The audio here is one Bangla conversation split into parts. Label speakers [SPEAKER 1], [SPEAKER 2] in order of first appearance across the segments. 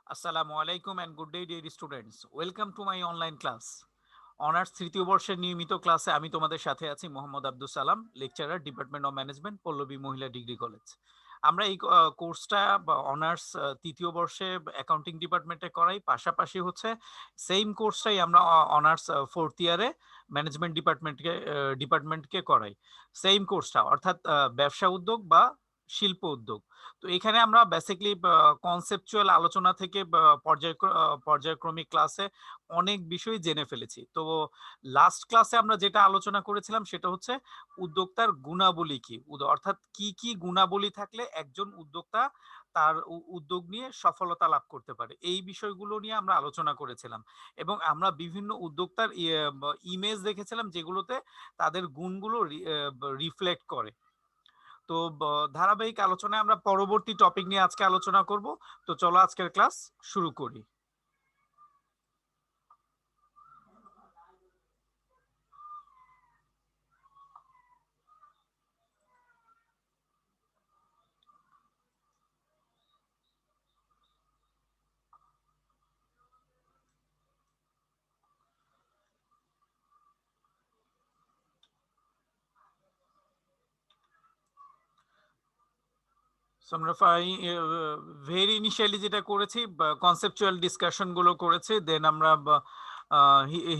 [SPEAKER 1] আসসালামু আলাইকুম and good day dear students. Welcome to my online class. Honours তৃতীয় বর্ষের নিয়মিত ক্লাসে আমি তোমাদের সাথে আছি Mohammad Abdul Salam, lecturer, department of management, Pallabi মহিলা ডিগ্রি কলেজ। আমরা এই কোর্সটা অনার্স তৃতীয় বর্ষে অ্যাকাউন্টিং ডিপার্টমেন্টে করাই, পাশাপাশি হচ্ছে সেম কোর্সটাই আমরা অনার্স ফোর্থ ইয়ারে ম্যানেজমেন্ট ডিপার্টমেন্টকে করাই। সেম কোর্সটা অর্থাৎ ব্যবসা উদ্যোগ বা শিল্প উদ্যোগ। তো এখানে আমরা বেসিক্যালি কনসেপচুয়াল আলোচনা থেকে পর্যায়ক্রমিক ক্লাসে অনেক বিষয় জেনে ফেলেছি। তো লাস্ট ক্লাসে আমরা যেটা আলোচনা করেছিলাম সেটা হচ্ছে উদ্যোক্তার গুণাবলী কি, অর্থাৎ কি কি গুণাবলী থাকলে একজন উদ্যোক্তা তার উদ্যোগ নিয়ে সফলতা লাভ করতে পারে, এই বিষয়গুলো নিয়ে আমরা আলোচনা করেছিলাম। এবং আমরা বিভিন্ন উদ্যোক্তার ইমেজ দেখেছিলাম যেগুলোতে তাদের গুণগুলো রিফ্লেক্ট করে। তো ধারাবাহিক আলোচনায় আমরা পরবর্তী টপিক নিয়ে আজকে আলোচনা করব। তো চলো আজকের ক্লাস শুরু করি। আমরা ভেরি ইনিশিয়ালি যেটা করেছি কনসেপচুয়াল ডিসকাশন গুলো করেছি, দেন আমরা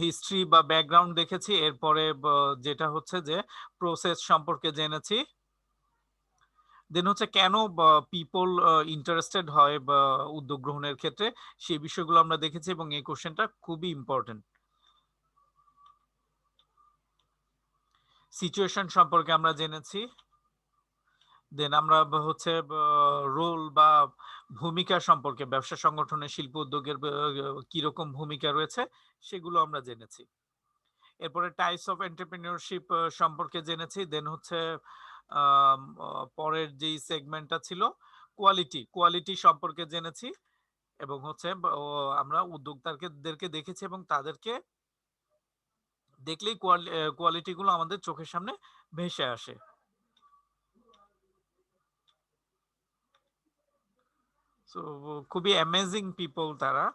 [SPEAKER 1] হিস্ট্রি বা ব্যাকগ্রাউন্ড দেখেছি, এরপরে যেটা হচ্ছে যে প্রসেস সম্পর্কে জেনেছি, দেন হচ্ছে কেন পিপল ইন্টারেস্টেড হয় বা উদ্যোগ গ্রহণের ক্ষেত্রে, সেই বিষয়গুলো আমরা দেখেছি এবং এই কোশ্চেনটা খুবই ইম্পর্টেন্ট। সিচুয়েশন সম্পর্কে আমরা জেনেছি, দেন আমরা হচ্ছে রোল বা ভূমিকা সম্পর্কে, ব্যবসা সংগঠনের শিল্প উদ্যোগের কিরকম ভূমিকা রয়েছে সেগুলো আমরা জেনেছি। এরপরে টাইপস অফ এন্টারপ্রেনিয়রশিপ সম্পর্কে জেনেছি, দেন হচ্ছে পরের যেই সেগমেন্টটা ছিল কোয়ালিটি সম্পর্কে জেনেছি, এবং হচ্ছে আমরা উদ্যোক্তাদেরকে দেখেছি এবং তাদেরকে দেখলেই কোয়ালিটি গুলো আমাদের চোখের সামনে ভেসে আসে। সো খুবই অ্যামেজিং পিপল তারা।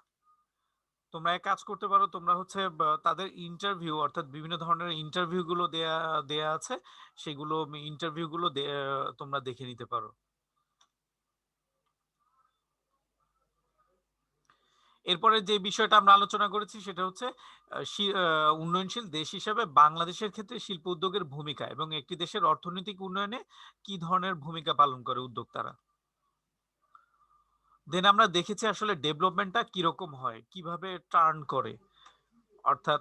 [SPEAKER 1] তোমরা এক কাজ করতে পারো, তোমরা হচ্ছে তাদের ইন্টারভিউ, অর্থাৎ বিভিন্ন ধরনের ইন্টারভিউ গুলো দেয়া দেয়া আছে, সেগুলো ইন্টারভিউ গুলো তোমরা দেখে নিতে পারো। এরপরে যে বিষয়টা আমরা আলোচনা করেছি সেটা হচ্ছে উন্নয়নশীল দেশ হিসেবে বাংলাদেশের ক্ষেত্রে শিল্প উদ্যোগের ভূমিকা এবং একটি দেশের অর্থনৈতিক উন্নয়নে কি ধরনের ভূমিকা পালন করে উদ্যোক্তারা। দেন আমরা দেখেছি আসলে ডেভেলপমেন্টটা কিরকম হয়, কিভাবে টার্ন করে, অর্থাৎ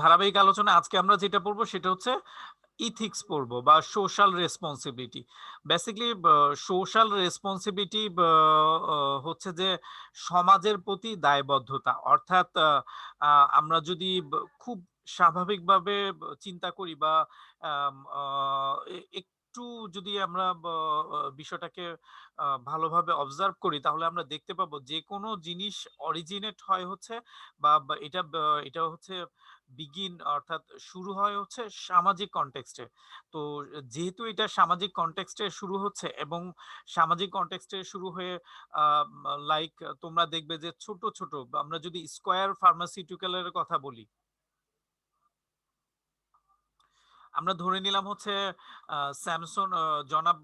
[SPEAKER 1] ধারাবাহিক আলোচনা আজকে আমরা যেটা পড়বো সেটা হচ্ছে ইথিক্স পড়বো বা social responsibility. Basically social responsibility হচ্ছে যে সমাজের প্রতি দায়বদ্ধতা, অর্থাৎ আমরা যদি খুব স্বাভাবিকভাবে চিন্তা করি বা একটু যদি আমরা বিষয়টাকে ভালোভাবে অবজার্ভ করি, তাহলে আমরা দেখতে পাবো যে কোনো জিনিস অরিজিনেট হয় হচ্ছে এটা হচ্ছে বিগিন, অর্থাৎ শুরু হয় হচ্ছে সামাজিক কনটেক্সটে। তো যেহেতু এটা সামাজিক কনটেক্সটে শুরু হচ্ছে এবং সামাজিক কনটেক্সটে শুরু হয়ে লাইক তোমরা দেখবে যে ছোট ছোট, আমরা যদি স্কয়ার ফার্মাসিউটিক্যালের কথা বলি, আমরা ধরে নিলাম হচ্ছে স্যামসন, জনাব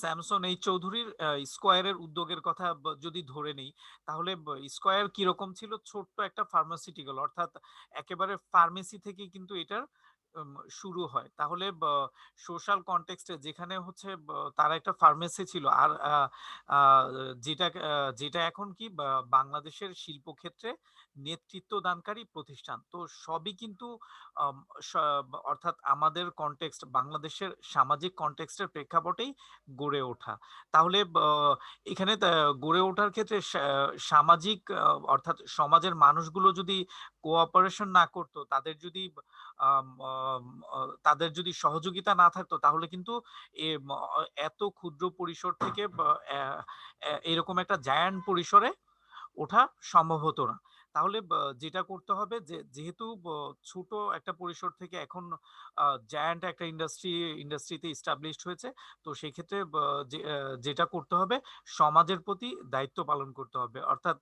[SPEAKER 1] স্যামসন এই চৌধুরীর স্কয়ারের উদ্যোগের কথা যদি ধরে নেই, তাহলে স্কয়ার কিরকম ছিল, ছোট্ট একটা ফার্মাসিউটিক্যাল, অর্থাৎ একেবারে ফার্মেসি থেকে কিন্তু এটার শুরু হয়। তাহলে সোশ্যাল কনটেক্সটে যেখানে হচ্ছে তারা একটা ফার্মেসি ছিল, আর যেটা এখন কি বাংলাদেশের শিল্পক্ষেত্রে নেতৃত্ব দানকারী প্রতিষ্ঠান, তো সবই কিন্তু আম, অর্থাৎ আমাদের কনটেক্সট, বাংলাদেশের সামাজিক কনটেক্সটের প্রেক্ষাপটেই গড়ে ওঠা। তাহলে এখানে গড়ে ওঠার ক্ষেত্রে সামাজিক অর্থাৎ সমাজের মানুষগুলো যদি কোঅপারেশন না করতো, তাদের যদি সহযোগিতা না থাকতো, তাহলে কিন্তু এত ক্ষুদ্র পরিসর থেকে এরকম একটা জায়ান্ট পরিসরে ওঠা সম্ভব হতো না। তাহলে যেটা করতে হবে যে যেহেতু ছোট একটা পরিসর থেকে এখন জায়ান্ট একটা ইন্ডাস্ট্রিতে এস্টাবলিশড হয়েছে। তো সেক্ষেত্রে যেটা করতে হবে সমাজের প্রতি দায়িত্ব পালন করতে হবে। অর্থাৎ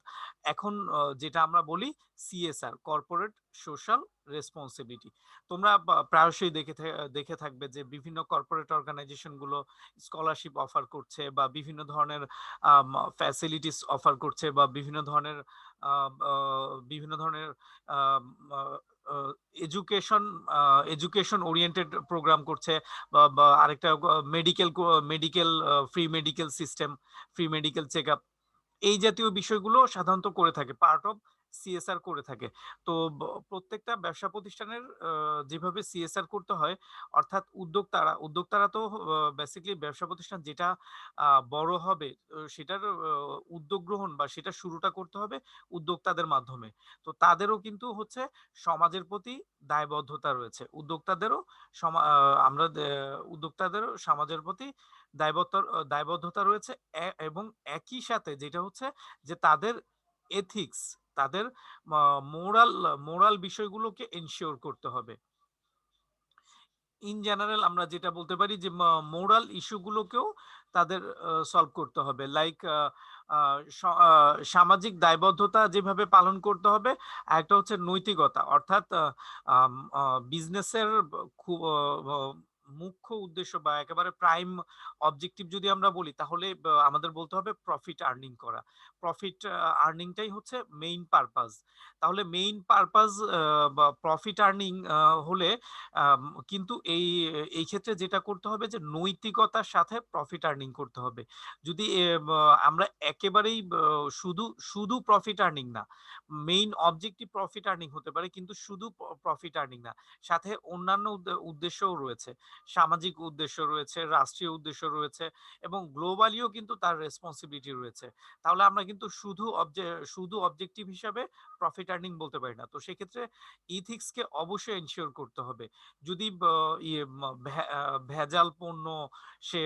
[SPEAKER 1] এখন যেটা আমরা বলি সিএসআর, কর্পোরেট সোশ্যাল রেসপন্সিবিলিটি। তোমরা প্রায়শই দেখে থাকবে যে বিভিন্ন কর্পোরেট অর্গানাইজেশন গুলো স্কলারশিপ অফার করছে বা বিভিন্ন ধরনের ফ্যাসিলিটিস অফার করছে বা বিভিন্ন ধরনের আম আ আ এডুকেশন এডুকেশন ওরিয়েন্টেড প্রোগ্রাম করছে বা আরেকটা medical free medical system, free medical checkup এই জাতীয় বিষয়গুলো সাধারণত করে থাকে। পার্ট অফ সিএসআর করে থাকে। তো প্রত্যেকটা ব্যবসা প্রতিষ্ঠানের যেভাবে সিএসআর করতে হয় অর্থাৎ উদ্যোক্তারা তো বেসিক্যালি ব্যবসা প্রতিষ্ঠান যেটা বড় হবে সেটার উদ্যোগ গ্রহণ বা সেটা শুরুটা করতে হবে উদ্যোক্তাদের মাধ্যমে। তো তাদেরও কিন্তু হচ্ছে সমাজের প্রতি দায়বদ্ধতা রয়েছে। আমরা উদ্যোক্তাদেরও সমাজের প্রতি দায়বদ্ধতা রয়েছে এবং একই সাথে যেটা হচ্ছে যে তাদের এথিক্স, তাদের আ মোরাল বিষয়গুলোকে এনশিওর করতে হবে। ইন জেনারেল আমরা যেটা বলতে পারি যে মোরাল ইস্যু গুলোকেও তাদের সলভ করতে হবে। লাইক আ আ স আ সামাজিক দায়বদ্ধতা যেভাবে পালন করতে হবে, আরেকটা হচ্ছে নৈতিকতা। অর্থাৎ আম আ বিজনেসের খুব মুখ্য উদ্দেশ্য বা একেবারে প্রাইম অবজেক্টিভ যদি আমরা বলি তাহলে আমাদের বলতে হবে প্রফিট আর্নিং করা। প্রফিট আর্নিং টাই হচ্ছে মেইন পারপাস। তাহলে মেইন পারপাস বা প্রফিট আর্নিং হলে আম কিন্তু এই ক্ষেত্রে যেটা করতে হবে যে নৈতিকতার সাথে প্রফিট আর্নিং করতে হবে। যদি আমরা একেবারেই শুধু প্রফিট আর্নিং না, মেইন অবজেক্টিভ প্রফিট আর্নিং হতে পারে কিন্তু শুধু প্রফিট আর্নিং না। সাথে অন্যান্য উদ্দেশ্যও রয়েছে। সামাজিক উদ্দেশ্য রয়েছে, রাষ্ট্রীয় উদ্দেশ্য রয়েছে এবং গ্লোবালিও কিন্তু তার রেসপনসিবিলিটি রয়েছে। তাহলে আমরা কিন্তু শুধু অবজেক্টিভ হিসাবে প্রফিট আর্নিং বলতে পারি না। তো সেক্ষেত্রে ইথিক্স কে অবশ্যই এনশিওর করতে হবে। যদি ভেজাল পণ্য সে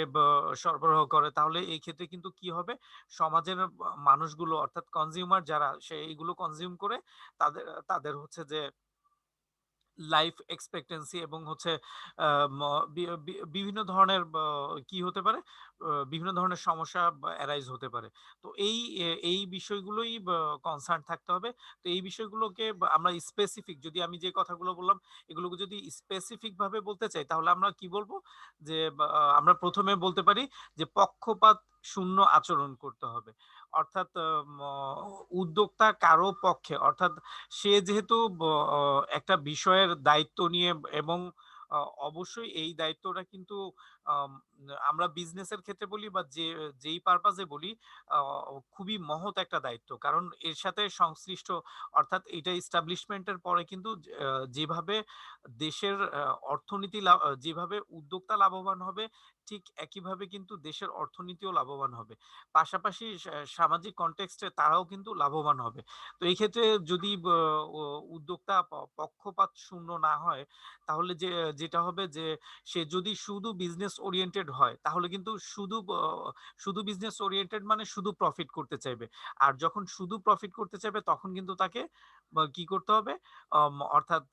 [SPEAKER 1] সরবরাহ করে তাহলে এই ক্ষেত্রে কিন্তু কি হবে সমাজের মানুষগুলো অর্থাৎ কনজিউমার যারা সে এইগুলো কনজিউম করে তাদের তাদের হচ্ছে যে লাইফ এক্সপেক্টেন্সি এবং হচ্ছে আ ম বি বি বিভিন্ন ধরনের কি হতে পারে? বিভিন্ন ধরনের সমস্যা অ্যারাইজ হতে পারে। তো এই বিষয়গুলোই কনসার্ন থাকতে হবে। তো এই বিষয়গুলোকে আমরা স্পেসিফিক যদি আমি যে কথাগুলো বললাম, এগুলোকে যদি স্পেসিফিক ভাবে বলতে চাই তাহলে আমরা কি বলব? যে আমরা ১ম এ বলতে পারি যে পক্ষপাত শূন্য আচরণ করতে হবে। অর্থাৎ উদ্যোক্তা কারো পক্ষে অর্থাৎ সে যেহেতু অ একটা বিষয়ের দায়িত্ব নিয়ে এবং অ অবশ্যই এই দায়িত্বটা কিন্তু আম আমরা বিজনেসের ক্ষেত্রে বলি বা যেই পারপাজে বলি আ খুবই মহৎ একটা দায়িত্ব। কারণ এর সাথে সংশ্লিষ্ট অর্থাৎ এটা এস্টাবলিশমেন্ট এর পরে কিন্তু যেভাবে দেশের যেভাবে উদ্যোক্তা লাভবান হবে, ঠিক একইভাবে কিন্তু দেশের অর্থনীতিও লাভবান হবে। পাশাপাশি সামাজিক কনটেক্সট এ তারাও কিন্তু লাভবান হবে। তো এই ক্ষেত্রে যদি ও উদ্যোক্তা পক্ষপাত শূন্য না হয়, তাহলে যেটা হবে যে সে যদি শুধু বিজনেস ওরিয়েন্টেড হয়, তাহলে কিন্তু শুধু বিজনেস ওরিয়েন্টেড মানে শুধু প্রফিট করতে চাইবে। আর যখন শুধু প্রফিট করতে চাইবে তখন কিন্তু তাকে কি করতে হবে? অর্থাৎ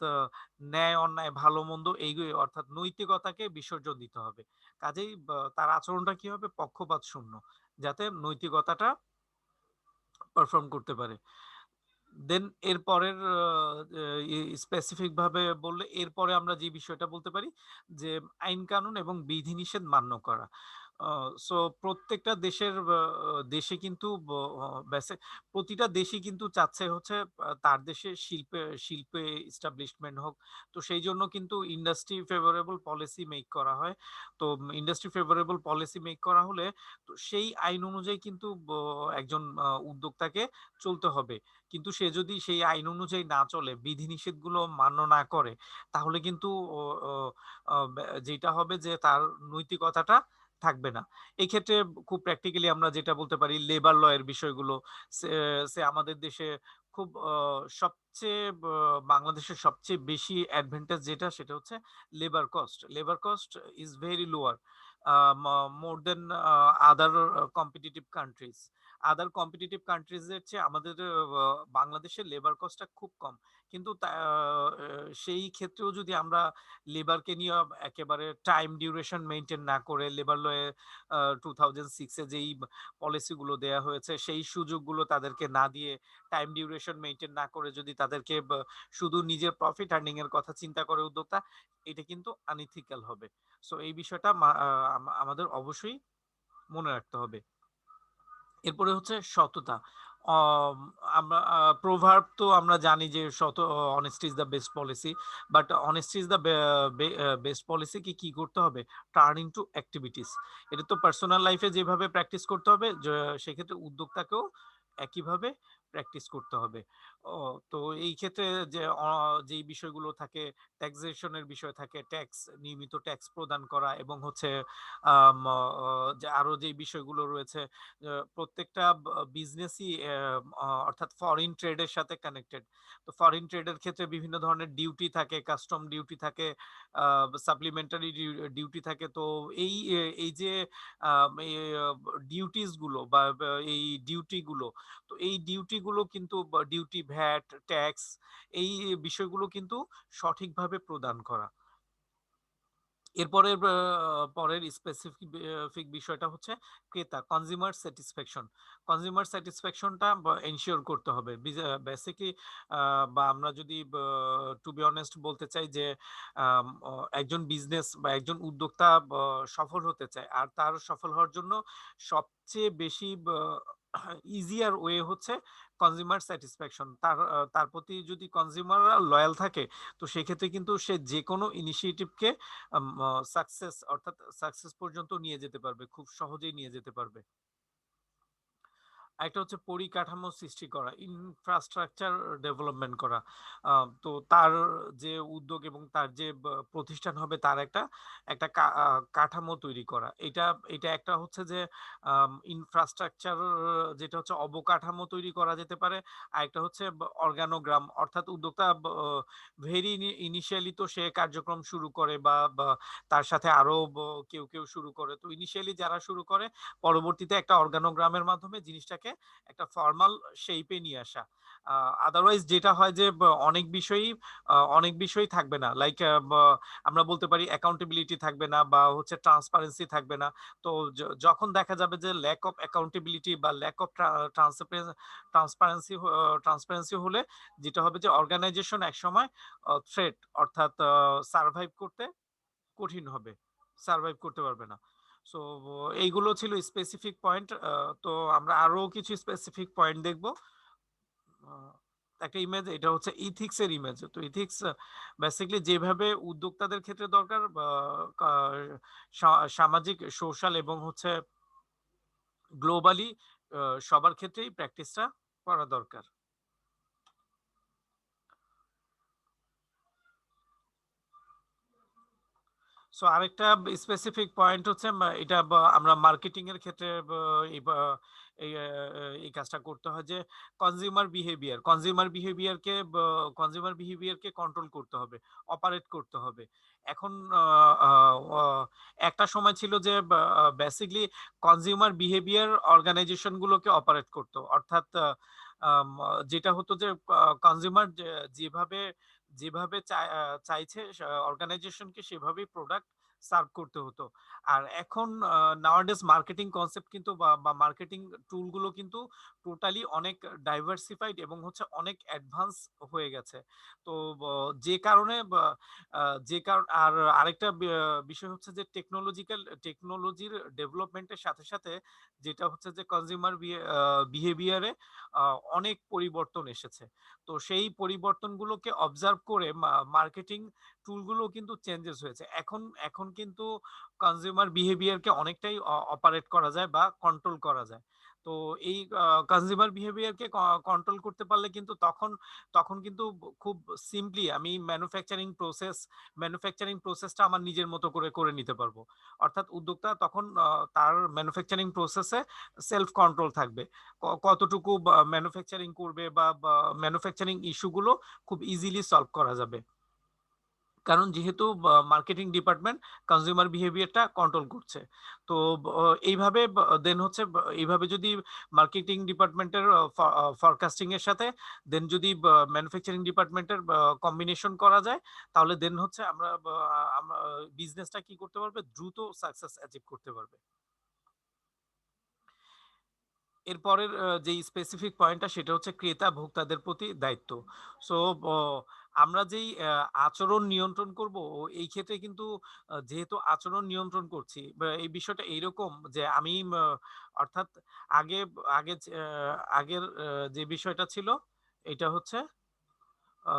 [SPEAKER 1] ন্যায়, অন্যায়, ভালো-মন্দ অর্থাৎ নৈতিকতাকে বিসর্জন দিতে হবে। কাজেই তার আচরণটা কি হবে? পক্ষপাত শূন্য। যাতে নৈতিকতাটা পারফর্ম করতে পারে। দেন এরপরের স্পেসিফিক ভাবে বললে এরপরে আমরা যে বিষয়টা বলতে পারি যে আইন কানুন এবং বিধিনিষেধ মান্য করা। আ সো প্রত্যেকটা দেশে কিন্তু প্রতিটা দেশই কিন্তু চাচ্ছে হচ্ছে তার দেশে শিল্পে এস্টাবলিশমেন্ট হোক। তো সেইজন্য কিন্তু ইন্ডাস্ট্রি ফেভারেবল পলিসি মেক করা হয়। তো ইন্ডাস্ট্রি ফেভারেবল পলিসি মেক করা হলে তো সেই আইন অনুযায়ী কিন্তু একজন উদ্যোক্তাকে চলতে হবে। কিন্তু সে যদি সেই আইন অনুযায়ী না চলে, বিধিনিষেধগুলো মান্য না করে, তাহলে কিন্তু ও ও যেটা হবে যে তার নৈতিকতাটা থাকবে না। এক্ষেত্রে খুব প্র্যাকটিক্যালি আমরা যেটা বলতে পারি লেবার ল এর বিষয়গুলো সে সে আমাদের দেশে খুব সবচেয়ে বাংলাদেশের সবচেয়ে বেশি অ্যাডভান্টেজ যেটা সেটা হচ্ছে labour cost. Labour cost is very lower more than other competitive countries. Other competitive countries এর চেয়ে আমাদের বাংলাদেশের লেবার কস্টটা খুব কম। কিন্তু সেই ক্ষেত্রেও যদি আমরা লেবারকে নিয়ে একেবারে টাইম ডিউরেশন মেইনটেইন না করে লেবার লয়ে 2006 এ যেই পলিসিগুলো দেয়া হয়েছে সেই সুযোগগুলো তাদেরকে না দিয়ে টাইম ডিউরেশন মেইনটেইন না করে যদি তাদেরকে শুধু নিজের প্রফিট আর্নিং এর কথা চিন্তা করে উদ্যোক্তা, এটা কিন্তু আনইথিক্যাল হবে। সো এই বিষয়টা আমাদের অবশ্যই মনে রাখতে হবে। এরপরে হচ্ছে সততা। অম আমরা প্রভার্ব তো আমরা জানি যে honesty is the best policy, but honesty is the best policy কি করতে হবে? Turn into activities. এটা তো পার্সোনাল লাইফে যেভাবে প্র্যাকটিস করতে হবে সেক্ষেত্রে উদ্যোক্তাকেও একইভাবে প্র্যাকটিস করতে হবে। ও তো এই ক্ষেত্রে যে যেই বিষয়গুলো থাকে, ট্যাক্সেশন এর বিষয় থাকে, নিয়মিত ট্যাক্স প্রদান করা এবং হচ্ছে আম অ যে আরো যেই বিষয়গুলো রয়েছে প্রত্যেকটা বিজনেসই অর্থাৎ ফরেন ট্রেডের সাথে কানেক্টেড। তো ফরেন ট্রেডের ক্ষেত্রে বিভিন্ন ধরনের ডিউটি থাকে, কাস্টম ডিউটি থাকে, সাপ্লিমেন্টারি ডিউটি থাকে। তো এই যে ডিউটিস গুলো বা এই ডিউটি গুলো, তো এই ডিউটি গুলো কিন্তু ডিউটি, ভ্যাট, ট্যাক্স, এই বিষয়গুলো কিন্তু সঠিকভাবে প্রদান করা। এরপরে পরের স্পেসিফিক বিষয়টা হচ্ছে ক্রেতা, কনজিউমার স্যাটিসফ্যাকশন। কনজিউমার স্যাটিসফ্যাকশনটা এনশিওর করতে হবে। বেসিক্যালি বা আমরা যদি টু বি অনেস্ট বলতে চাই যে একজন বিজনেস বা একজন উদ্যোক্তা সফল হতে চায়। আর তার সফল হওয়ার জন্য সবচেয়ে বেশি ইজিয়ার ওয়ে হচ্ছে কনজিউমার স্যাটিসফ্যাকশন। তার প্রতি যদি কনজিউমাররা লয়াল থাকে, তো সেক্ষেত্রে কিন্তু সে যেকোনো ইনিশিয়েটিভকে সাকসেস পর্যন্ত নিয়ে যেতে পারবে, খুব সহজেই নিয়ে যেতে পারবে। একটা হচ্ছে পরিকাঠামো সৃষ্টি করা, ইনফ্রাস্ট্রাকচার ডেভেলপমেন্ট করা। তো তার যে উদ্যোগ এবং তার যে প্রতিষ্ঠান হবে তার একটা একটা কাঠামো তৈরি করা। এটা একটা হচ্ছে যে ইনফ্রাস্ট্রাকচার, যেটা হচ্ছে অবকাঠামো তৈরি করা যেতে পারে। আরেকটা হচ্ছে অর্গানোগ্রাম, অর্থাৎ উদ্যোক্তা ভেরি ইনিশিয়ালি তো সে কার্যক্রম শুরু করে বা তার সাথে আরো কেউ শুরু করে। তো ইনিশিয়ালি যারা শুরু করে পরবর্তীতে একটা অর্গানোগ্রামের মাধ্যমে জিনিসটাকে একটা ফর্মাল শেপে নিয়ে আসা। আদারওয়াইজ যেটা হয় যে অনেক বিষয়ই থাকবে না। লাইক আমরা বলতে পারি অ্যাকাউন্টেবিলিটি থাকবে না বা হচ্ছে ট্রান্সপারেন্সি থাকবে না। তো যখন দেখা যাবে যে ল্যাক অফ অ্যাকাউন্টেবিলিটি বা ল্যাক অফ ট্রান্সপারেন্সি হলে যেটা হবে যে অর্গানাইজেশন একসময় থ্রেট, অর্থাৎ সার্ভাইভ করতে কঠিন হবে, সার্ভাইভ করতে পারবে না। সো এইগুলো ছিল স্পেসিফিক পয়েন্ট। তো আমরা আরো কিছু স্পেসিফিক পয়েন্ট দেখব। একটা ইমেজ, এটা হচ্ছে ইথিক্স এর ইমেজ। তো ইথিক্স বেসিক্যালি যেভাবে উদ্যোক্তাদের ক্ষেত্রে দরকার, সামাজিক, সোশ্যাল এবং হচ্ছে গ্লোবালি সবার ক্ষেত্রেই প্র্যাকটিসটা করা দরকার। সো আরেকটা স্পেসিফিক পয়েন্ট হচ্ছে এটা আমরা মার্কেটিং এর ক্ষেত্রে এই এই কাজটা করতে হয় যে কনজিউমার বিহেভিয়ারকে কন্ট্রোল করতে হবে, অপারেট করতে হবে। এখন একটা সময় ছিল যে বেসিকলি কনজিউমার বিহেভিয়ার অর্গানাইজেশন গুলোকে অপারেট করতো, অর্থাৎ যেটা হতো যে কনজিউমার যেভাবে যেভাবে চাইছে অর্গানাইজেশনকে সেভাবেই প্রোডাক্ট সার্ভ করতে হতো। আর এখন নাওয়াডেজ মার্কেটিং কনসেপ্ট কিন্তু বা মার্কেটিং টুলগুলো কিন্তু টোটালি অনেক ডাইভার্সিফাইড এবং হচ্ছে অনেক অ্যাডভান্স হয়ে গেছে। তো যে কারণে আর আরেকটা বিষয় হচ্ছে যে টেকনোলজির ডেভেলপমেন্টের সাথে সাথে যেটা হচ্ছে যে কনজিউমার বিহেভিয়ারে অনেক পরিবর্তন এসেছে। তো সেই পরিবর্তনগুলোকে অবজার্ভ করে মার্কেটিং টুলগুলো কিন্তু চেঞ্জেস হয়েছে। এখন এখন কিন্তু কনজিউমার বিহেভিয়ারকে অনেকটাই অপারেট করা যায় বা কন্ট্রোল করা যায়। তো এই কনজিউমার বিহেভিয়ারকে কন্ট্রোল করতে পারলে কিন্তু তখন তখন কিন্তু খুব সিম্পলি আমি ম্যানুফ্যাকচারিং প্রসেসটা আমার নিজের মতো করে করে নিতে পারবো। অর্থাৎ উদ্যোক্তা তখন তার ম্যানুফ্যাকচারিং প্রসেসে সেলফ কন্ট্রোল থাকবে। কতটুকু ম্যানুফ্যাকচারিং করবে বা ম্যানুফ্যাকচারিং ইস্যুগুলো খুব ইজিলি সলভ করা যাবে। কারণ যেহেতু মার্কেটিং ডিপার্টমেন্ট কনজিউমার বিহেভিয়ারটা কন্ট্রোল করছে। তো এইভাবে দেন হচ্ছে এইভাবে যদি মার্কেটিং ডিপার্টমেন্টের ফরকাস্টিং এর সাথে দেন যদি ম্যানুফ্যাকচারিং ডিপার্টমেন্টের কম্বিনেশন করা যায়, তাহলে দেন হচ্ছে আমরা বিজনেসটা কি করতে পারবে? দ্রুত সাকসেস অ্যাচিভ করতে পারবে। এরপরের যেই স্পেসিফিক পয়েন্টটা সেটা হচ্ছে ক্রেতা ভোক্তাদের প্রতি দায়িত্ব। সো ব আমরা যেই আচরণ নিয়ন্ত্রণ করব, এই ক্ষেত্রে কিন্তু যেহেতু আচরণ নিয়ন্ত্রণ করছি, এই বিষয়টা এইরকম যে আমি অর্থাৎ আগে আগে যে আগের যে বিষয়টা ছিল এটা হচ্ছে আ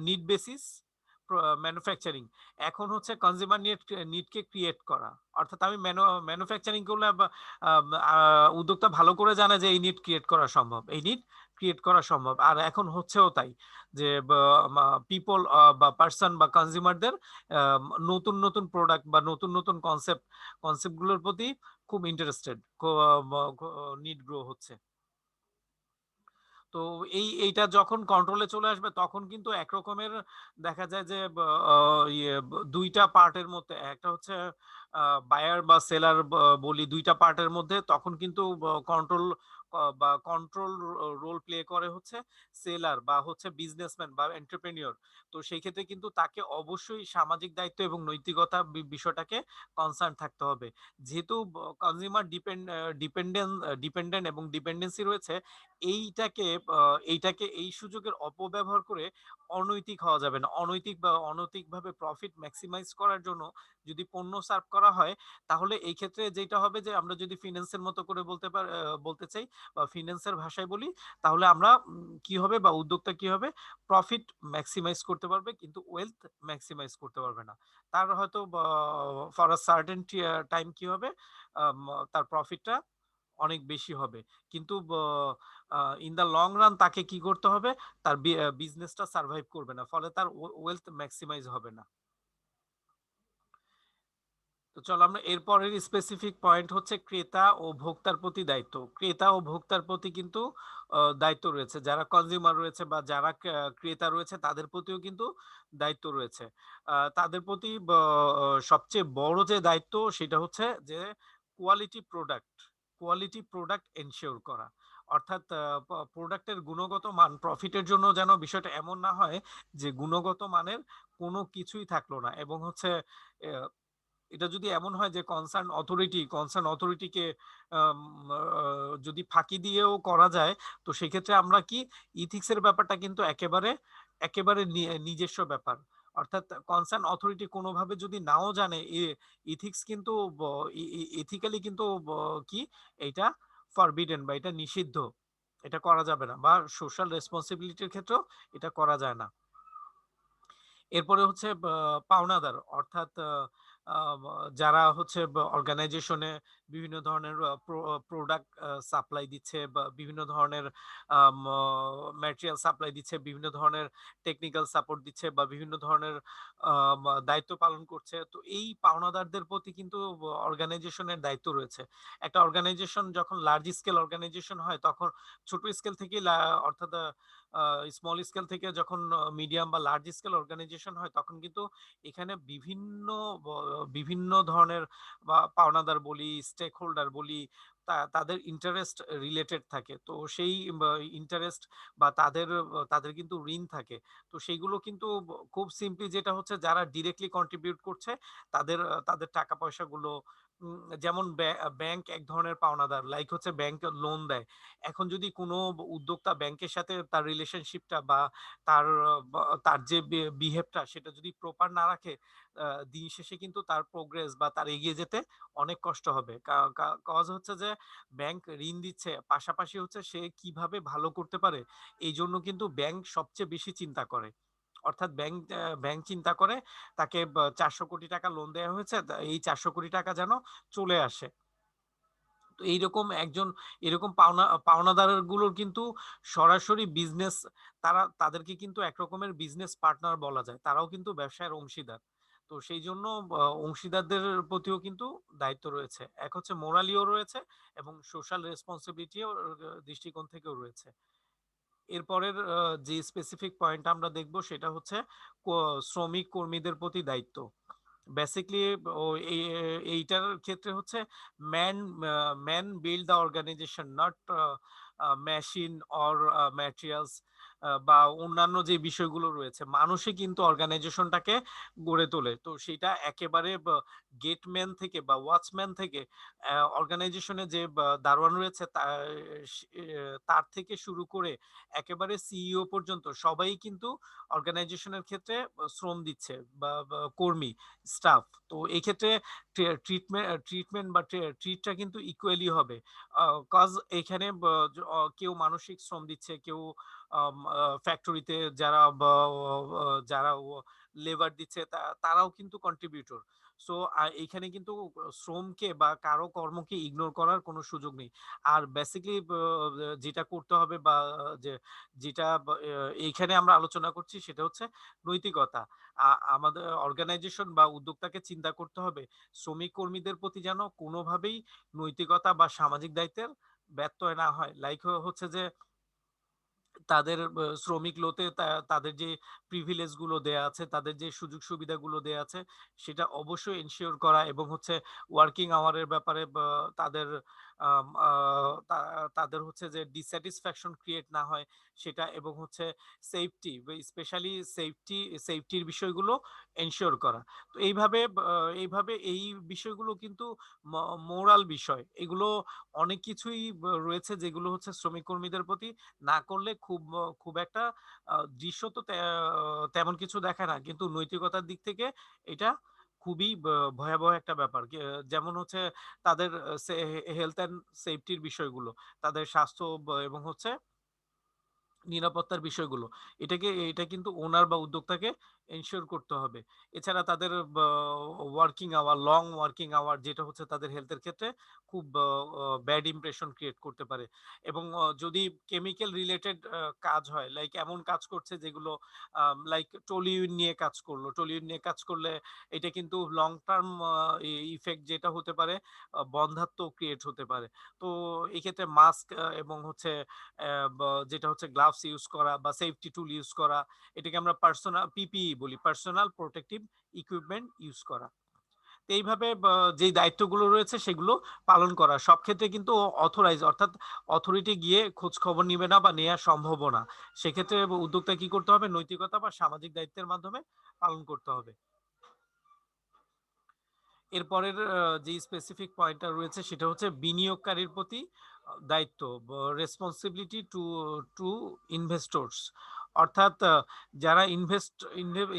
[SPEAKER 1] নিড বেসিস ম্যানুফ্যাকচারিং। এখন হচ্ছে কনজিউমার নিডকে ক্রিয়েট করা। অর্থাৎ আমি ম্যানুফ্যাকচারিং করলে বা উদ্যোক্তা ভালো করে জানে যে এই নিড ক্রিয়েট করা সম্ভব। এই নিড ক্রিয়েট করা সম্ভব। আর এখন হচ্ছেও তাই। যে পিপল বা পারসন বা কনজিউমারদের আ নতুন প্রোডাক্ট বা নতুন কনসেপ্ট গুলোর প্রতি খুব ইন্টারেস্টেড। নিড গ্রো হচ্ছে। তো এইটা যখন কন্ট্রোলে চলে আসবে তখন কিন্তু একরকমের দেখা যায় যে ২ টা পার্টের মধ্যে একটা হচ্ছে বায়ার বা সেলার বলি ২ টা পার্টের মধ্যে তখন কিন্তু কন্ট্রোল রোল প্লে করে হচ্ছে সেলার বা হচ্ছে বিজনেসম্যান বা এন্টারপ্রেনিউর। তো সেই ক্ষেত্রে কিন্তু তাকে অবশ্যই সামাজিক দায়িত্ব এবং নৈতিকতা বিষয়টাকে কনসার্ন থাকতে হবে। যেহেতু কনজিউমার ডিপেন্ডেন্ট এবং ডিপেন্ডেন্সি রয়েছে, এইটাকে আ এইটাকে এই সুযোগের অপব্যবহার করে অনৈতিক হওয়া যাবে না। অনৈতিকভাবে প্রফিট ম্যাক্সিমাইজ করার জন্য যদি পণ্য সার্ভ করা হয়, তাহলে এই ক্ষেত্রে যেটা হবে যে আমরা যদি ফিন্যান্সের মতো করে বলতে চাই বা ফিন্যান্সের ভাষায় বলি, তাহলে আমরা কি হবে বা উদ্যোক্তা কি হবে? প্রফিট ম্যাক্সিমাইজ করতে পারবে কিন্তু ওয়েলথ ম্যাক্সিমাইজ করতে পারবে না। তার হয়তো ফর আ সার্টেন টাইম কি হবে? আম তার প্রফিটটা অনেক বেশি হবে। কিন্তু ইন দ্যা লং রান তাকে কি করতে হবে? তার বিজনেসটা সারভাইভ করবে না। ফলে তার ওয়েলথ ম্যাক্সিমাইজ হবে না। তো চলো আমরা এরপরের স্পেসিফিক পয়েন্ট হচ্ছে ক্রেতা ও ভোক্তার প্রতি দায়িত্ব। ক্রেতা ও ভোক্তার প্রতি কিন্তু দায়িত্ব রয়েছে। যারা কনজিউমার রয়েছে বা যারা ক্রেতা রয়েছে তাদের প্রতিও কিন্তু দায়িত্ব রয়েছে। তাদের প্রতি সবচেয়ে বড় যে দায়িত্ব সেটা হচ্ছে যে quality product, quality product ensure করা। অর্থাৎ প্রোডাক্টের গুণগত মান প্রফিটের জন্য যেন বিষয়টা এমন না হয় যে গুণগত মানের কোনো কিছুই থাকলো না এবং হচ্ছে এ এটা যদি এমন হয় যে কনসার্ন অথরিটিকে আম আ যদি ফাঁকি দিয়েও করা যায়, তো সেক্ষেত্রে আমরা কি ইথিক্স এর ব্যাপারটা কিন্তু একেবারে নিজস্ব ব্যাপার। অর্থাৎ কনসার্ন অথরিটি কোনোভাবে যদি নাও জানে ইথিক্স কিন্তু ব ই ই এথিক্যালি কিন্তু কি এইটা ফরবিডেন বা এটা নিষিদ্ধ। এটা করা যাবে না বা সোশ্যাল রেসপনসিবিলিটির ক্ষেত্রেও এটা করা যায় না। এরপরে হচ্ছে পাওনাদার অর্থাৎ আ বা যারা হচ্ছে অর্গানাইজেশনে বিভিন্ন ধরনের প্রোডাক্ট সাপ্লাই দিচ্ছে বা বিভিন্ন ধরনের আম আ ম্যাটেরিয়াল সাপ্লাই দিচ্ছে, বিভিন্ন ধরনের টেকনিক্যাল সাপোর্ট দিচ্ছে বা বিভিন্ন ধরনের দায়িত্ব পালন করছে। তো এই পাওনাদারদের প্রতি কিন্তু অর্গানাইজেশনের দায়িত্ব রয়েছে। একটা অর্গানাইজেশন যখন লার্জ স্কেল অর্গানাইজেশন হয় তখন ছোট স্কেল থেকেই অর্থাৎ আ স্মল স্কেল থেকে যখন মিডিয়াম বা লার্জ স্কেল অর্গানাইজেশন হয় তখন কিন্তু এখানে ব বিভিন্ন ধরনের বা পাওনাদার বলি, স্টেক হোল্ডার বলি, তাদের ইন্টারেস্ট রিলেটেড থাকে। তো সেই ইন্টারেস্ট বা তাদের কিন্তু ঋণ থাকে। তো সেইগুলো কিন্তু খুব সিম্পলি যেটা হচ্ছে যারা ডিরেক্টলি কন্ট্রিবিউট করছে তাদের টাকা পয়সাগুলো যেমন ব্যাংক এক ধরনের পাওনাদার। লাইক হচ্ছে ব্যাংক লোন দেয়। এখন যদি কোনো উদ্যোক্তা ব্যাংকের সাথে তার রিলেশনশিপটা বা তার তার যে বিহেভটা সেটা যদি প্রপার না রাখে, দিন শেষে কিন্তু তার প্রোগ্রেস বা তার এগিয়ে যেতে অনেক কষ্ট হবে। কজ হচ্ছে যে ব্যাংক ঋণ দিচ্ছে, পাশাপাশি হচ্ছে সে কিভাবে ভালো করতে পারে, এইজন্য কিন্তু ব্যাংক সবচেয়ে বেশি চিন্তা করে। অর্থাৎ ব্যাংক চিন্তা করে তাকে 400 কোটি টাকা লোন দেওয়া হয়েছে, এই 400 কোটি টাকা যেন চলে আসে। তো এইরকম একজন এরকম পাওনাদার গুলোর কিন্তু সরাসরি বিজনেস, তাদেরকে কিন্তু এক রকমের বিজনেস পার্টনার বলা যায়, তারাও কিন্তু ব্যবসায়ের অংশীদার। তো সেই জন্য অংশীদারদের প্রতিও কিন্তু দায়িত্ব রয়েছে, এক হচ্ছে মোরালিও রয়েছে এবং সোশ্যাল রেসপন্সিবিলিটিও দৃষ্টিকোণ থেকেও রয়েছে। এরপরের যে স্পেসিফিক পয়েন্ট আমরা দেখব সেটা হচ্ছে শ্রমিক কর্মীদের প্রতি দায়িত্ব। বেসিক্যালি ও এইটার ক্ষেত্রে হচ্ছে man man build the organisation, not machine or materials, বা অন্যান্য যে বিষয়গুলো রয়েছে, মানুষই কিন্তু অর্গানাইজেশনটাকে গড়ে তোলে। তো সেটা একেবারে গেটম্যান থেকে বা ওয়াচম্যান থেকে অর্গানাইজেশনে যে দারোয়ান রয়েছে তার থেকে শুরু করে একেবারে সিইও পর্যন্ত সবাই কিন্তু অর্গানাইজেশনের ক্ষেত্রে শ্রম দিচ্ছে বা কর্মী, স্টাফ। তো এই ক্ষেত্রে ট্রিটমেন্ট বা ট্রিটটা কিন্তু ইকুয়ালি হবে। কজ এখানে কেউ মানসিক শ্রম দিচ্ছে, কেউ ফ্যাক্টরিতে যারা লেবার দিচ্ছে তারাও কিন্তু কন্ট্রিবিউটর। সো এইখানে কিন্তু শ্রমকে বা কারো কর্মকে ইগনোর করার কোনো সুযোগ নেই। আর বেসিক্যালি যেটা করতে হবে বা যে যেটা এইখানে আমরা আলোচনা করছি সেটা হচ্ছে নৈতিকতা। আমাদের অর্গানাইজেশন বা উদ্যোক্তাকে চিন্তা করতে হবে শ্রমিক কর্মীদের প্রতি যেন কোনোভাবেই নৈতিকতা বা সামাজিক দায়িত্বের ব্যত্যয় না হয়। লাইক হচ্ছে যে তাদের শ্রমিক লোতে তাদের যে প্রিভিলেজ গুলো দেয়া আছে, তাদের যে সুযোগ সুবিধাগুলো দেয়া আছে, সেটা অবশ্যই এনশিওর করা এবং হচ্ছে ওয়ার্কিং আওয়ারের ব্যাপারে তাদের তাদের হচ্ছে যে ডিস্যাটিসফ্যাকশন ক্রিয়েট না হয় সেটা, এবং হচ্ছে সেফটি, স্পেশালি সেফটির বিষয়গুলো এনশিওর করা। তো এইভাবে এই বিষয়গুলো কিন্তু মোরাল বিষয়। এগুলো অনেক কিছুই রয়েছে যেগুলো হচ্ছে শ্রমিক কর্মীদের প্রতি না করলে খুব একটা দৃশ্য তো তেমন কিছু দেখায় না। কিন্তু নৈতিকতার দিক থেকে এটা খুবই ভয়াবহ একটা ব্যাপার। যেমন হচ্ছে তাদের হেলথ অ্যান্ড সেফটির বিষয়গুলো, তাদের স্বাস্থ্য এবং হচ্ছে নিরাপত্তার বিষয়গুলো। এটা কিন্তু ওনার বা উদ্যোক্তাকে এনশিওর করতে হবে। এছাড়া তাদের লং ওয়ার্কিং আওয়ার যেটা হচ্ছে তাদের হেলথের ক্ষেত্রে খুব ব্যাড ইমপ্রেশন ক্রিয়েট করতে পারে। এবং যদি কেমিক্যাল রিলেটেড কাজ হয়, লাইক এমন কাজ করছে যেগুলো লাইক টলিউড নিয়ে কাজ করলো। টলিউড নিয়ে কাজ করলে এটা কিন্তু লং টার্ম ইফেক্ট যেটা হতে পারে, বন্ধ্যাত্ব ক্রিয়েট হতে পারে। তো এক্ষেত্রে মাস্ক এবং হচ্ছে যেটা হচ্ছে গ্লাভস ইউজ করা বা সেফটি টুল ইউজ করা, এটাকে আমরা পার্সোনাল পিপিই বলি, পার্সোনাল প্রোটেক্টিভ ইকুইপমেন্ট ইউজ করা। তো এইভাবে যে দায়িত্বগুলো রয়েছে সেগুলো পালন করা সব ক্ষেত্রে কিন্তু অথরাইজ, অর্থাৎ অথরিটি গিয়ে খোঁজ খবর নিবে না বা নেওয়া সম্ভব না। সেক্ষেত্রে উদ্যোক্তা কি করতে হবে, নৈতিকতা বা সামাজিক দায়িত্বের মাধ্যমে পালন করতে হবে। এরপরের যে স্পেসিফিক পয়েন্টটা রয়েছে সেটা হচ্ছে বিনিয়োগকারীর প্রতি দায়িত্ব, রেসপন্সিবিলিটি টু টু ইনভেস্টরস। অর্থাৎ যারা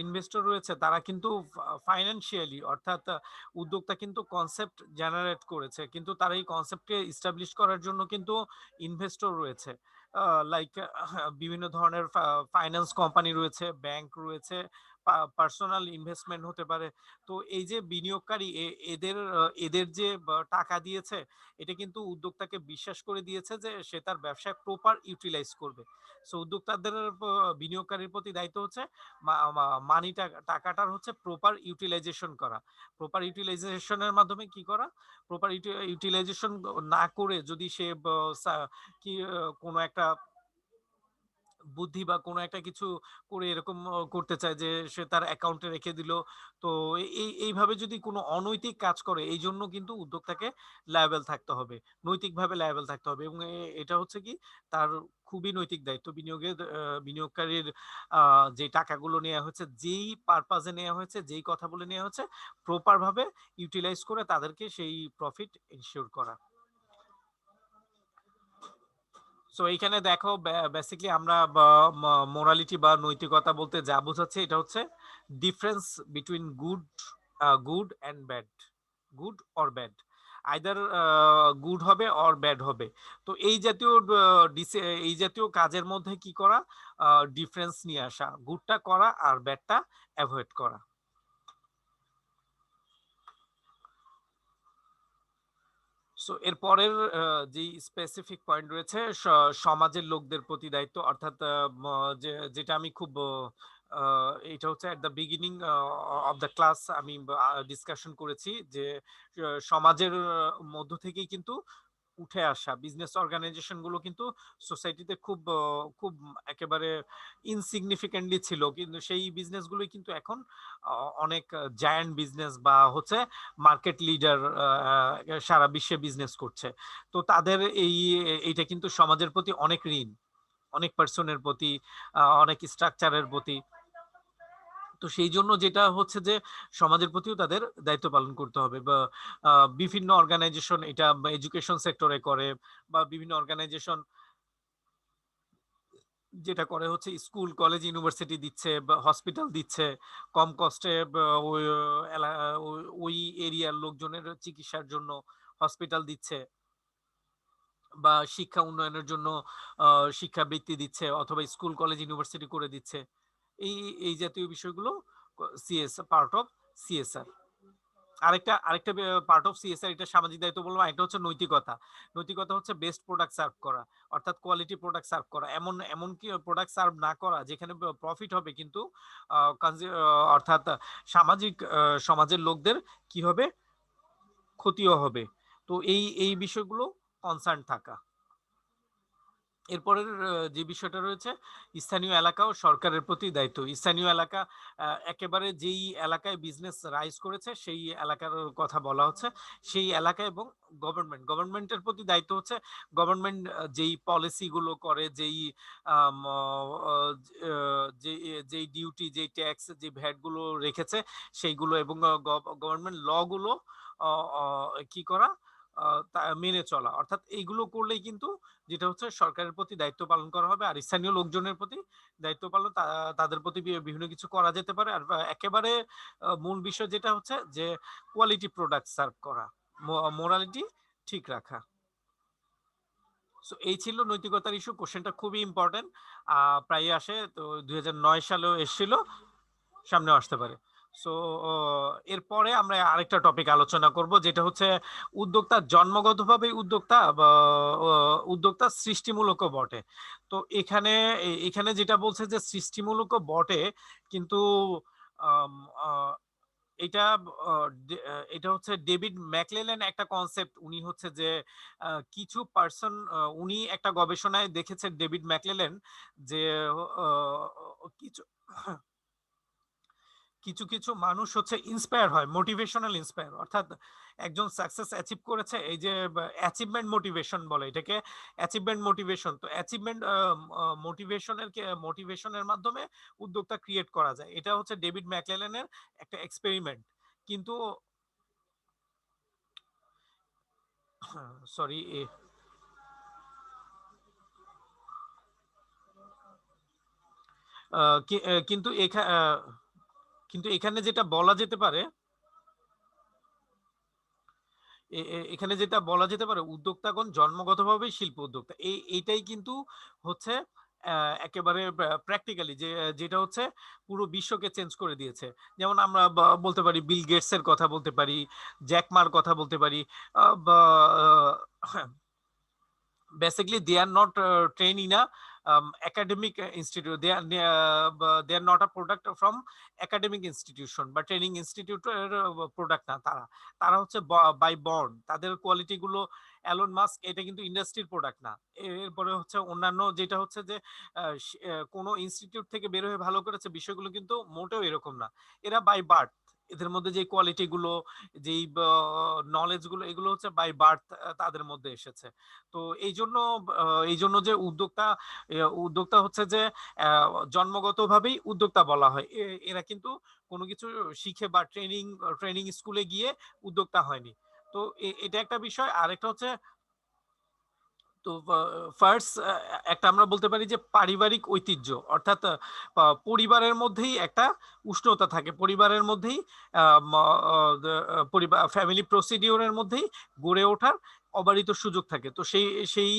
[SPEAKER 1] ইনভেস্টর রয়েছে তারা কিন্তু ফাইন্যান্সিয়ালি, অর্থাৎ উদ্যোক্তা কিন্তু কনসেপ্ট জেনারেট করেছে, কিন্তু তারা এই কনসেপ্টকে ইস্টাবলিশ করার জন্য কিন্তু ইনভেস্টর রয়েছে। লাইক বিভিন্ন ধরনের ফাইন্যান্স কোম্পানি রয়েছে, ব্যাংক রয়েছে, পার্সোনাল ইনভেস্টমেন্ট হতে পারে। তো এই যে বিনিয়োগকারী এদের যে টাকা দিয়েছে, এটা কিন্তু উদ্যোক্তাকে বিশ্বাস করে দিয়েছে যে সে তার ব্যবসায় প্রপার ইউটিলাইজ করবে। সো উদ্যোক্তাদের বিনিয়োগকারীর প্রতি দায়িত্ব হচ্ছে মানি টাকাটার হচ্ছে প্রপার ইউটিলাইজেশন করা। প্রপার ইউটিলাইজেশনের মাধ্যমে কি করা, প্রপার ইউটিলাইজেশন না করে যদি সে কি কোনো একটা বুদ্ধি বা কোনো একটা কিছু করে এরকম করতে চায় যে সে তার অ্যাকাউন্টে রেখে দিল। তো এইভাবে যদি কোনো অনৈতিক কাজ করে, এই জন্য কিন্তু উদ্যোক্তাকে লায়াবেল থাকতে হবে, নৈতিকভাবে লায়াবেল থাকতে হবে। এবং এটা হচ্ছে কি তার খুবই নৈতিক দায়িত্ব। বিনিয়োগকারীর যে টাকাগুলো নেওয়া হয়েছে, যেই পারপাজে নেওয়া হয়েছে, যেই কথা বলে নেওয়া হচ্ছে, প্রপার ভাবে ইউটিলাইজ করে তাদেরকে সেই প্রফিট এনশিওর করা। সো এইখানে দেখো বেসিক্যালি আমরা মোরালিটি বা নৈতিকতা বলতে যা বোঝাচ্ছে এটা হচ্ছে difference between good and bad, good or bad. Either good হবে অর ব্যাড হবে। তো এই জাতীয় কাজের মধ্যে কি করা, ডিফারেন্স নিয়ে আসা, গুডটা করা আর ব্যাডটা অ্যাভয়েড করা। সো এরপরের যে স্পেসিফিক পয়েন্ট রয়েছে সমাজের লোকদের প্রতি দায়িত্ব, অর্থাৎ যেটা আমি খুব এটা হচ্ছে at the beginning of the class আমি ডিসকাশন করেছি যে সমাজের মধ্য থেকেই কিন্তু উঠে আসা বিজনেস অর্গানাইজেশন গুলো কিন্তু সোসাইটিতে খুব একেবারে ইনসিগনিফিকেন্টলি ছিল, কিন্তু সেই বিজনেস গুলোই কিন্তু এখন অনেক জায়ান্ট বিজনেস বা হচ্ছে মার্কেট লিডার সারা বিশ্বে বিজনেস করছে। তো তাদের এইটা কিন্তু সমাজের প্রতি অনেক ঋণ, অনেক পার্সনের প্রতি, অনেক স্ট্রাকচারের প্রতি। তো সেই জন্য যেটা হচ্ছে যে সমাজের প্রতিও তাদের দায়িত্ব পালন করতে হবে, বা বিভিন্ন অর্গানাইজেশন এটা এডুকেশন সেক্টরে করে, বা বিভিন্ন অর্গানাইজেশন যেটা করে হচ্ছে স্কুল কলেজ ইউনিভার্সিটি দিচ্ছে বা হসপিটাল দিচ্ছে কম কস্টে, ওই ওই এরিয়ার লোকজনের চিকিৎসার জন্য হসপিটাল দিচ্ছে, বা শিক্ষা উন্নয়নের জন্য শিক্ষাবৃত্তি দিচ্ছে, অথবা স্কুল কলেজ ইউনিভার্সিটি করে দিচ্ছে। এই এই জাতীয় বিষয়গুলো সিএসআর, পার্ট অফ সিএসআর। আরেকটা পার্ট অফ সিএসআর, এটা সামাজিক দায়িত্ব বলবো। একটা হচ্ছে নৈতিকতা। নৈতিকতা হচ্ছে বেস্ট প্রোডাক্ট সার্ভ করা, অর্থাৎ কোয়ালিটি প্রোডাক্ট সার্ভ করা, এমন কি প্রোডাক্ট সার্ভ না করা যেখানে প্রফিট হবে কিন্তু অর্থাৎ সমাজের লোকদের কি হবে, ক্ষতিও হবে। তো এই বিষয়গুলো কনসার্ন থাকা। এরপরের যে বিষয়টা রয়েছে স্থানীয় এলাকা ও সরকারের প্রতি দায়িত্ব। স্থানীয় এলাকা একেবারে যেই এলাকায় বিজনেস রাইজ করেছে সেই এলাকার কথা বলা হচ্ছে। সেই এলাকা এবং গভর্নমেন্টের প্রতি দায়িত্ব হচ্ছে গভর্নমেন্ট যেই পলিসি গুলো করে, আম, আহ, যেই ডিউটি, যেই ট্যাক্স, যে ভ্যাট গুলো রেখেছে সেইগুলো, এবং গভর্নমেন্ট ল গুলো কি করা, মেনে চলা। অর্থাৎ এইগুলো করলেই কিন্তু যেটা হচ্ছে সরকারের প্রতি দায়িত্ব পালন করা হবে। আর স্থানীয় লোকজনের প্রতি দায়িত্ব পালন, তাদের প্রতি বিভিন্ন কিছু করা যেতে পারে। আর একেবারে মূল বিষয় যেটা হচ্ছে যে কোয়ালিটি প্রোডাক্ট সার্ভ করা, মোরালিটি ঠিক রাখা। সো এই ছিল নৈতিকতার ইস্যু। কোশ্চেনটা খুবই ইম্পর্টেন্ট, প্রায় আসে, তো 2009 সালেও এসেছিল, সামনেও আসতে পারে। সো এরপরে আমরা আরেকটা টপিক আলোচনা করব, যেটা হচ্ছে উদ্যোক্তা জন্মগতভাবে উদ্যোক্তা, বা উদ্যোক্তা সৃষ্টিমূলকও বটে। তো এখানে যেটা বলছে যে সৃষ্টিমূলকও বটে, কিন্তু আম, আহ, এটা এটা হচ্ছে ডেভিড ম্যাকলেল্যান্ড একটা কনসেপ্ট। উনি হচ্ছে যে কিছু পার্সন, উনি একটা গবেষণায় দেখেছে ডেভিড ম্যাকলেল্যান্ড যে আহ, কিছু কিছু কিছু মানুষ হচ্ছে ইন্সপায়ার হয়, মোটিভেশনাল ইন্সপায়ার, অর্থাৎ একজন সাকসেস অ্যাচিভ করেছে, এই যে অ্যাচিভমেন্ট মোটিভেশন বলে এটাকে, অ্যাচিভমেন্ট মোটিভেশন। তো অ্যাচিভমেন্ট মোটিভেশনের মাধ্যমে উদ্যোক্তা ক্রিয়েট করা যায়। এটা হচ্ছে ডেভিড ম্যাকলেল্যান্ডের একটা এক্সপেরিমেন্ট। কিন্তু সরি, কিন্তু কিন্তু এখানে যেটা বলা যেতে পারে, এখানে যেটা বলা যেতে পারে, উদ্যোক্তাগণ জন্মগতভাবেই শিল্প উদ্যোক্তা। এইটাই কিন্তু হচ্ছে একেবারে প্র্যাকটিক্যালি যেটা হচ্ছে পুরো বিশ্বকে চেঞ্জ করে দিয়েছে। যেমন আমরা বলতে পারি বিল গেটস এর কথা বলতে পারি, জ্যাকমার কথা বলতে পারি, বা basically they are not trained in a academic institute. They are not a product from academic institution বা ট্রেনিং ইনস্টিটিউটের প্রোডাক্ট না। তারা হচ্ছে বাই বর্ন, তাদের কোয়ালিটি গুলো, অ্যালন মাস্ক এটা কিন্তু ইন্ডাস্ট্রির প্রোডাক্ট না। এরপরে হচ্ছে অন্যান্য যেটা হচ্ছে যে কোনো ইনস্টিটিউট থেকে বের হয়ে ভালো করেছে, বিষয়গুলো কিন্তু মোটেও এরকম না। এরা বাই বার্থ, এদের মধ্যে যে কোয়ালিটি গুলো, যেই নলেজ গুলো, এগুলো হচ্ছে বাই বার্থ তাদের মধ্যে এসেছে। তো এই জন্য যে উদ্যোক্তা হচ্ছে যে জন্মগতভাবেই উদ্যোক্তা বলা হয়। এরা কিন্তু কোনো কিছু শিখে বা ট্রেনিং স্কুলে গিয়ে উদ্যোক্তা হয়নি। তো এটা একটা বিষয়। আরেকটা হচ্ছে তো ফার্স্ট একটা আমরা বলতে পারি যে পারিবারিক ঐতিহ্য, অর্থাৎ পরিবারের মধ্যেই একটা উষ্ণতা থাকে, পরিবারের মধ্যেই পরিবার ফ্যামিলি প্রসিডিওরের মধ্যেই গড়ে ওঠার অবারিত সুযোগ থাকে। তো সেই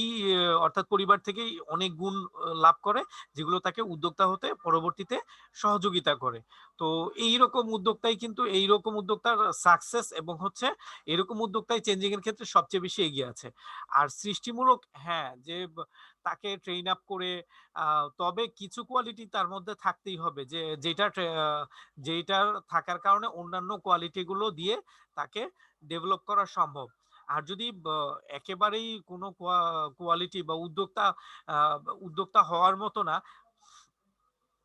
[SPEAKER 1] অর্থাৎ পরিবার থেকেই অনেক গুণ লাভ করে, যেগুলো তাকে উদ্যোক্তা হতে পরবর্তীতে সহযোগিতা করে। তো এইরকম উদ্যোক্তাই কিন্তু এইরকম উদ্যোক্তার সাকসেস এবং হচ্ছে এরকম উদ্যোক্তাই চেঞ্জিং এর ক্ষেত্রে সবচেয়ে বেশি এগিয়ে আছে। আর সৃষ্টিমূলক, হ্যাঁ, যে তাকে ট্রেন আপ করে তবে কিছু কোয়ালিটি তার মধ্যে থাকতেই হবে, যে যেটার থাকার কারণে অন্যান্য কোয়ালিটি গুলো দিয়ে তাকে ডেভেলপ করা সম্ভব। আর যদি একেবারেই কোনো কোয়ালিটি বা উদ্যোক্তা হওয়ার মতো না,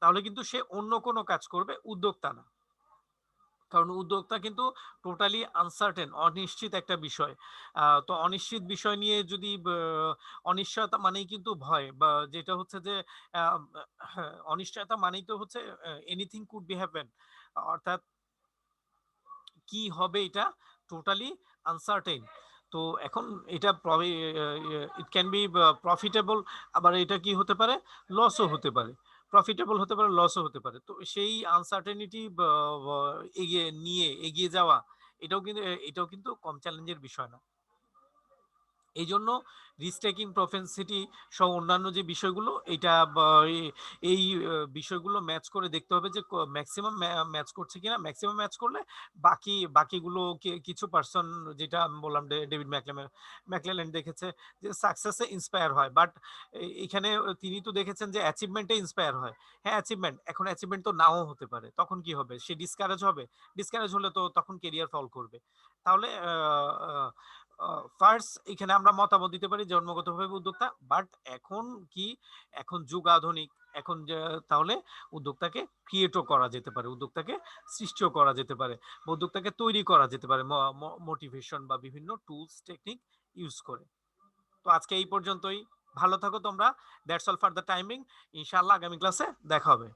[SPEAKER 1] তাহলে কিন্তু সে অন্য কোনো কাজ করবে, উদ্যোক্তা না। কারণ উদ্যোক্তা কিন্তু টোটালি আনসার্টেন, অনিশ্চিত একটা বিষয়। তো অনিশ্চিত বিষয় নিয়ে যদি অনিশ্চয়তা মানেই কিন্তু ভয়, বা যেটা হচ্ছে যে অনিশ্চয়তা মানেই তো হচ্ছে এনিথিং কুড বি হ্যাপেন, অর্থাৎ কি হবে এটা টোটালি আনসার্টেন। তো এখন এটা ইট ক্যান বি প্রফিটেবল, আবার এটা কি হতে পারে, লসও হতে পারে, প্রফিটেবল হতে পারে, লসও হতে পারে। তো সেই আনসার্টেনিটি এগিয়ে যাওয়া, এটাও কিন্তু কম চ্যালেঞ্জের বিষয় না। এই জন্য রিস্ক টেকিং প্রফেন্সিটি সহ অন্যান্য যে বিষয়গুলো, এটা এই বিষয়গুলো ম্যাচ করে দেখতে হবে যে ম্যাক্সিমাম ম্যাচ করছে কিনা। ম্যাক্সিমাম ম্যাচ করলে বাকিগুলো কিছু পার্সন, যেটা আমি বললাম, ডেভিড ম্যাকলেল্যান্ড দেখেছে যে সাকসেসে ইন্সপায়ার হয়, বাট এখানে তিনি তো দেখেছেন যে অ্যাচিভমেন্টে ইন্সপায়ার হয়। হ্যাঁ, অ্যাচিভমেন্ট, এখন অ্যাচিভমেন্ট তো নাও হতে পারে, তখন কি হবে, সে ডিসকারেজ হবে। ডিসকারেজ হলে তো তখন কেরিয়ার ফল করবে। তাহলে ফার্স্ট এখানে আমরা মতামত দিতে পারি জন্মগতভাবে উদ্যোক্তা, বাট এখন কি, এখন যুগ আধুনিক, এখন তাহলে উদ্যোক্তাকে ক্রিয়েটও করা যেতে পারে, উদ্যোক্তাকে সৃষ্টিও করা যেতে পারে, উদ্যোক্তাকে তৈরি করা যেতে পারে মোটিভেশন বা বিভিন্ন টুলস টেকনিক ইউজ করে। তো আজকে এই পর্যন্তই। ভালো থাকো তোমরা। That's all for the timing. ইনশাআল্লাহ আগামী ক্লাসে দেখা হবে।